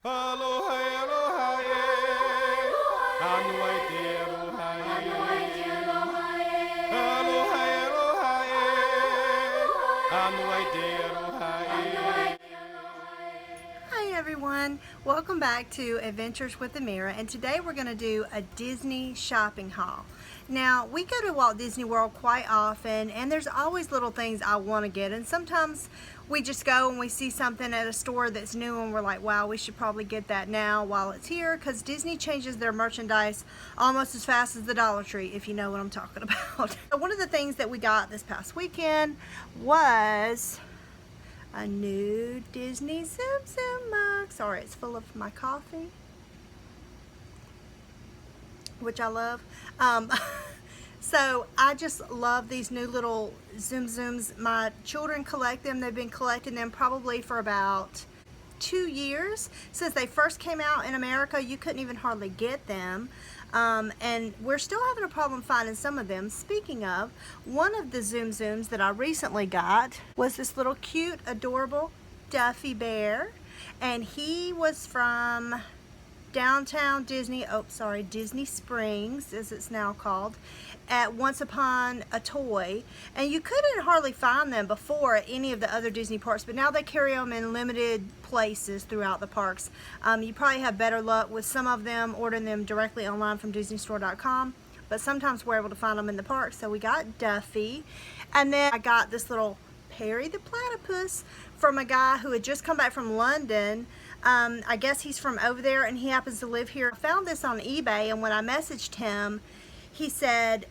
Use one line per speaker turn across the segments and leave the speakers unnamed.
Aloha, aloha, Anuai te aloha, Aloha, aloha, Anuai te aloha.
Hi everyone, welcome back to Adventures with Amira, and today we're going to do a Disney shopping haul. Now, we go to Walt Disney World quite often, and there's always little things I want to get, and sometimes we just go and we see something at a store that's new and we're like, wow, we should probably get that now while it's here, because Disney changes their merchandise almost as fast as the Dollar Tree, if you know what I'm talking about. One of the things that we got this past weekend was a new Disney tsum mug. Sorry, it's full of my coffee, which I love. So I just love these new little tsums. My children collect them. They've been collecting them probably for about 2 years. Since they first came out in America, you couldn't even hardly get them. And we're still having a problem finding some of them. Speaking of, one of the tsums that I recently got was this little cute, adorable Duffy bear. And he was from downtown Disney, Disney Springs, as it's now called, at Once Upon a Toy. And you couldn't hardly find them before at any of the other Disney parks, but now they carry them in limited places throughout the parks. You probably have better luck with some of them ordering them directly online from DisneyStore.com, but sometimes we're able to find them in the park. So we got Duffy, and then I got this little Perry the Platypus from a guy who had just come back from London. I guess he's from over there and he happens to live here. I found this on eBay, and when I messaged him, he said,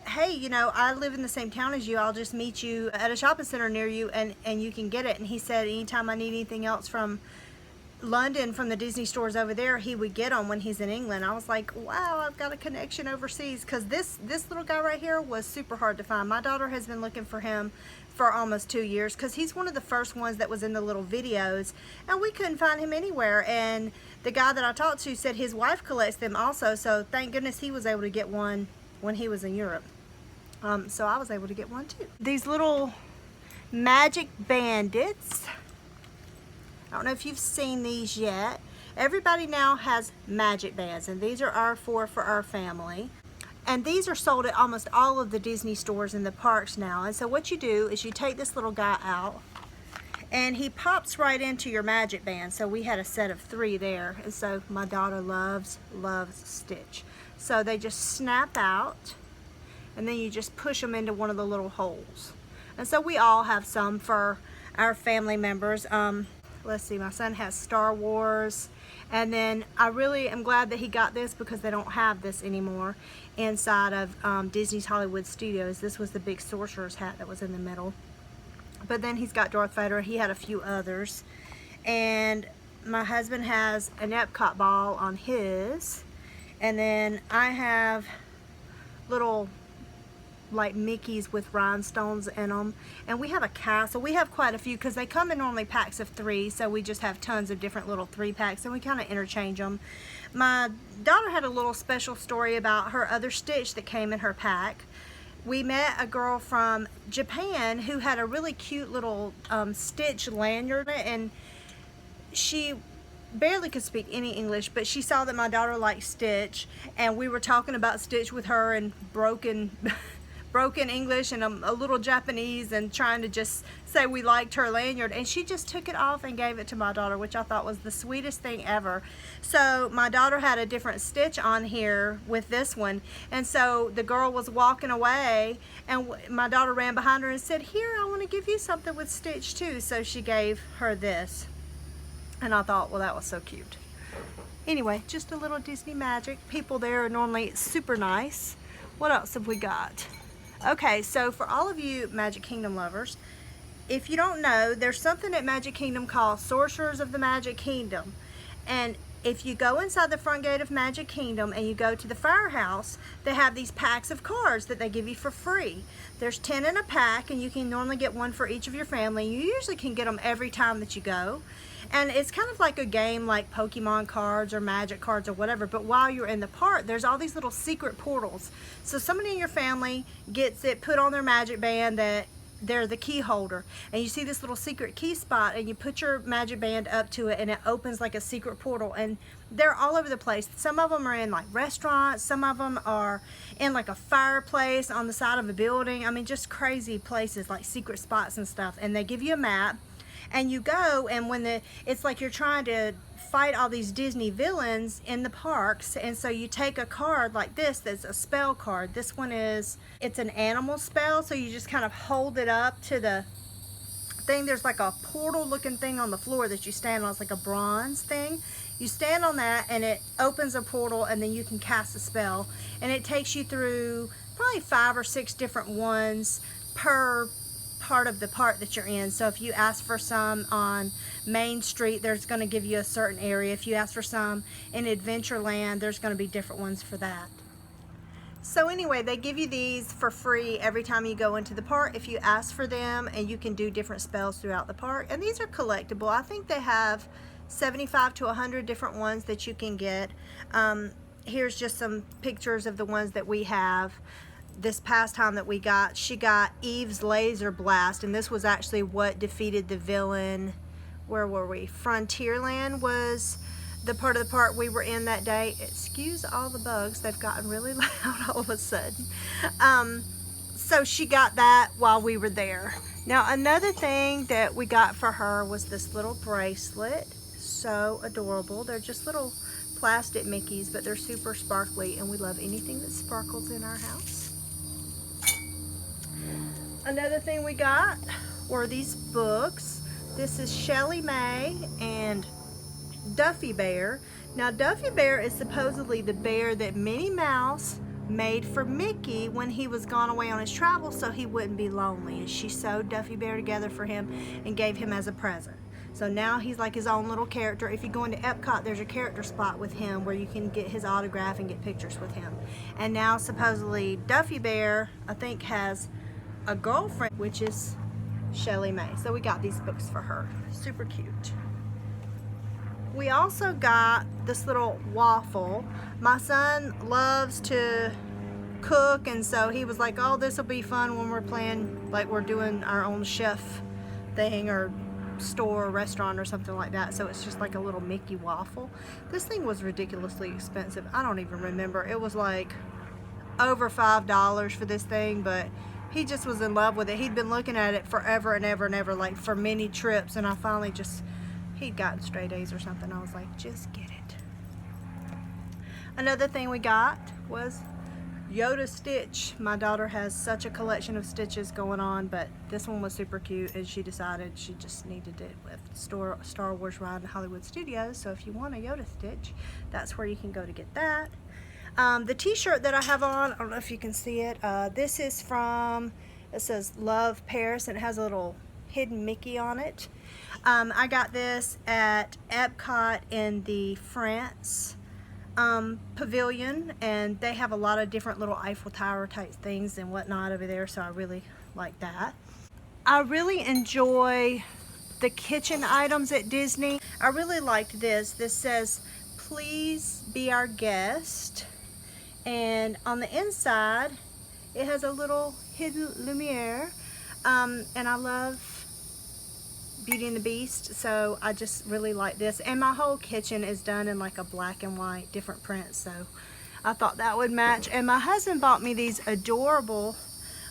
hey, you know, I live in the same town as you. I'll just meet you at a shopping center near you and you can get it. And he said anytime I need anything else from London, from the Disney stores over there, he would get them when he's in England. I was like, wow, I've got a connection overseas, because this little guy right here was super hard to find. My daughter has been looking for him for almost 2 years, because he's one of the first ones that was in the little videos, and we couldn't find him anywhere. And the guy that I talked to said his wife collects them also, so thank goodness he was able to get one when he was in Europe. So I was able to get one too. These little magic bandits, I don't know if you've seen these yet. Everybody now has magic bands, and these are our four for our family. And these are sold at almost all of the Disney stores in the parks now. And so what you do is you take this little guy out, and he pops right into your magic band. So we had a set of 3 there. And so my daughter loves Stitch. So they just snap out, and then you just push them into one of the little holes. And so we all have some for our family members. Let's see, my son has Star Wars, and then I really am glad that he got this, because they don't have this anymore inside of Disney's Hollywood Studios. This was the big sorcerer's hat that was in the middle. But then he's got Darth Vader. He had a few others. And my husband has an Epcot ball on his. And then I have little like Mickeys with rhinestones in them, and we have a castle. We have quite a few, because they come in normally packs of 3, so we just have tons of different little 3 packs, and we kind of interchange them. My daughter had a little special story about her other Stitch that came in her pack. We met a girl from Japan who had a really cute little Stitch lanyard, and she barely could speak any English, but she saw that my daughter liked Stitch, and we were talking about Stitch with her in broken English and a little Japanese, and trying to just say we liked her lanyard, and she just took it off and gave it to my daughter, which I thought was the sweetest thing ever. So my daughter had a different Stitch on here with this one, and so the girl was walking away, and my daughter ran behind her and said, here, I want to give you something with Stitch too. So she gave her this, and I thought, well, that was so cute. Anyway, just a little Disney magic. People there are normally super nice. What else have we got? Okay, so for all of you Magic Kingdom lovers, if you don't know, there's something at Magic Kingdom called Sorcerers of the Magic Kingdom. And if you go inside the front gate of Magic Kingdom and you go to the firehouse, they have these packs of cards that they give you for free. There's 10 in a pack, and you can normally get one for each of your family. You usually can get them every time that you go. And it's kind of like a game like Pokemon cards or Magic cards or whatever, but while you're in the park, there's all these little secret portals. So somebody in your family gets it put on their Magic Band that they're the key holder, and you see this little secret key spot, and you put your magic band up to it and it opens like a secret portal, and they're all over the place. Some of them are in like restaurants, some of them are in like a fireplace on the side of a building. I mean, just crazy places, like secret spots and stuff. And they give you a map, and you go, and when it's like you're trying to fight all these Disney villains in the parks, and so you take a card like this that's a spell card. This one it's an animal spell, so you just kind of hold it up to the thing. There's like a portal looking thing on the floor that you stand on. It's like a bronze thing. You stand on that and it opens a portal, and then you can cast a spell, and it takes you through probably 5 or 6 different ones per part of the park that you're in. So if you ask for some on Main Street, there's going to give you a certain area. If you ask for some in Adventureland, there's going to be different ones for that. So anyway, they give you these for free every time you go into the park if you ask for them, and you can do different spells throughout the park. And these are collectible. I think they have 75 to 100 different ones that you can get. Here's just some pictures of the ones that we have. This past time that she got Eve's laser blast, and this was actually what defeated the villain. Where were we? Frontierland was the part of the park we were in that day. Excuse all the bugs, they've gotten really loud all of a sudden. So she got that while we were there. Now another thing that we got for her was this little bracelet. So adorable. They're just little plastic Mickeys, but they're super sparkly, and we love anything that sparkles in our house. Another thing we got were these books. This is Shelly May and Duffy Bear. Now Duffy Bear is supposedly the bear that Minnie Mouse made for Mickey when he was gone away on his travels, so he wouldn't be lonely, and she sewed Duffy Bear together for him and gave him as a present. So now he's like his own little character. If you go into Epcot, there's a character spot with him where you can get his autograph and get pictures with him. And now supposedly Duffy Bear, I think, has a girlfriend, which is Shelly May. So we got these books for her. Super cute. We also got this little waffle. My son loves to cook, and so he was like, oh, this will be fun when we're playing, like we're doing our own chef thing or store or restaurant or something like that. So it's just like a little Mickey waffle. This thing was ridiculously expensive. I don't even remember. It was like over $5 for this thing, but he just was in love with it. He'd been looking at it forever and ever and ever, like for many trips, and I finally he'd gotten straight A's or something. I was like, just get it. Another thing we got was Yoda Stitch. My daughter has such a collection of Stitches going on, but this one was super cute, and she decided she just needed it with Star Wars Ride in Hollywood Studios. So if you want a Yoda Stitch, that's where you can go to get that. The t-shirt that I have on, I don't know if you can see it, this is from, it says Love Paris, and it has a little hidden Mickey on it. I got this at Epcot in the France pavilion, and they have a lot of different little Eiffel Tower type things and whatnot over there, so I really like that. I really enjoy the kitchen items at Disney. I really liked this. This says, please be our guest, and on the inside it has a little hidden lumiere, and I love Beauty and the Beast, so I just really like this. And my whole kitchen is done in like a black and white different prints, so I thought that would match. And my husband bought me these adorable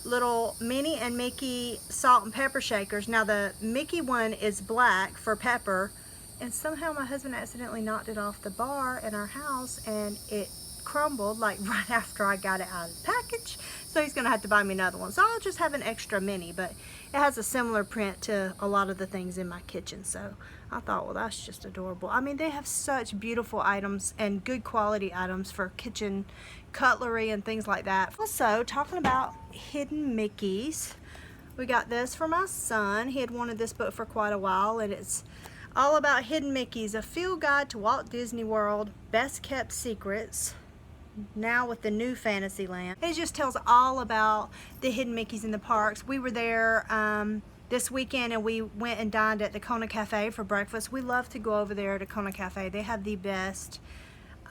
little Minnie and Mickey salt and pepper shakers. Now the Mickey one is black for pepper, and somehow my husband accidentally knocked it off the bar in our house, and it crumbled like right after I got it out of the package, so he's gonna have to buy me another one. So I'll just have an extra Minnie, but it has a similar print to a lot of the things in my kitchen, so I thought, well, that's just adorable. I mean, they have such beautiful items and good quality items for kitchen cutlery and things like that. Also, talking about hidden Mickeys, we got this for my son. He had wanted this book for quite a while, and it's all about hidden Mickeys, a field guide to Walt Disney World, best kept secrets, now with the new Fantasyland. It just tells all about the hidden Mickeys in the parks. We were there this weekend, and we went and dined at the Kona Cafe for breakfast. We love to go over there to Kona Cafe. They have the best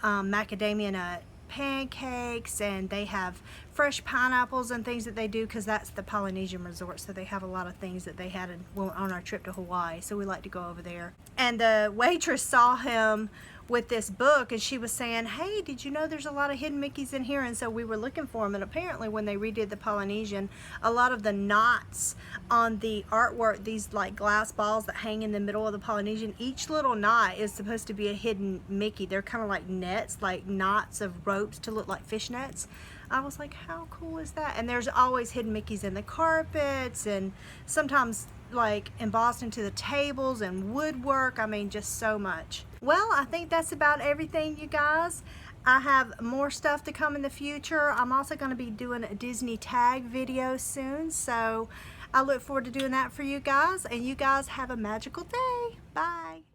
macadamia nut pancakes, and they have fresh pineapples and things that they do, because that's the Polynesian resort, so they have a lot of things that they had on our trip to Hawaii, so we like to go over there. And the waitress saw him with this book, and she was saying, hey, did you know there's a lot of hidden Mickeys in here? And so we were looking for them, and apparently when they redid the Polynesian, a lot of the knots on the artwork, these like glass balls that hang in the middle of the Polynesian, each little knot is supposed to be a hidden Mickey. They're kind of like nets, like knots of ropes to look like fish nets. I was like, how cool is that? And there's always hidden Mickeys in the carpets, and sometimes like embossed into the tables and woodwork. I mean, just so much. Well, I think that's about everything, you guys. I have more stuff to come in the future. I'm also going to be doing a Disney tag video soon, so I look forward to doing that for you guys, and you guys have a magical day. Bye.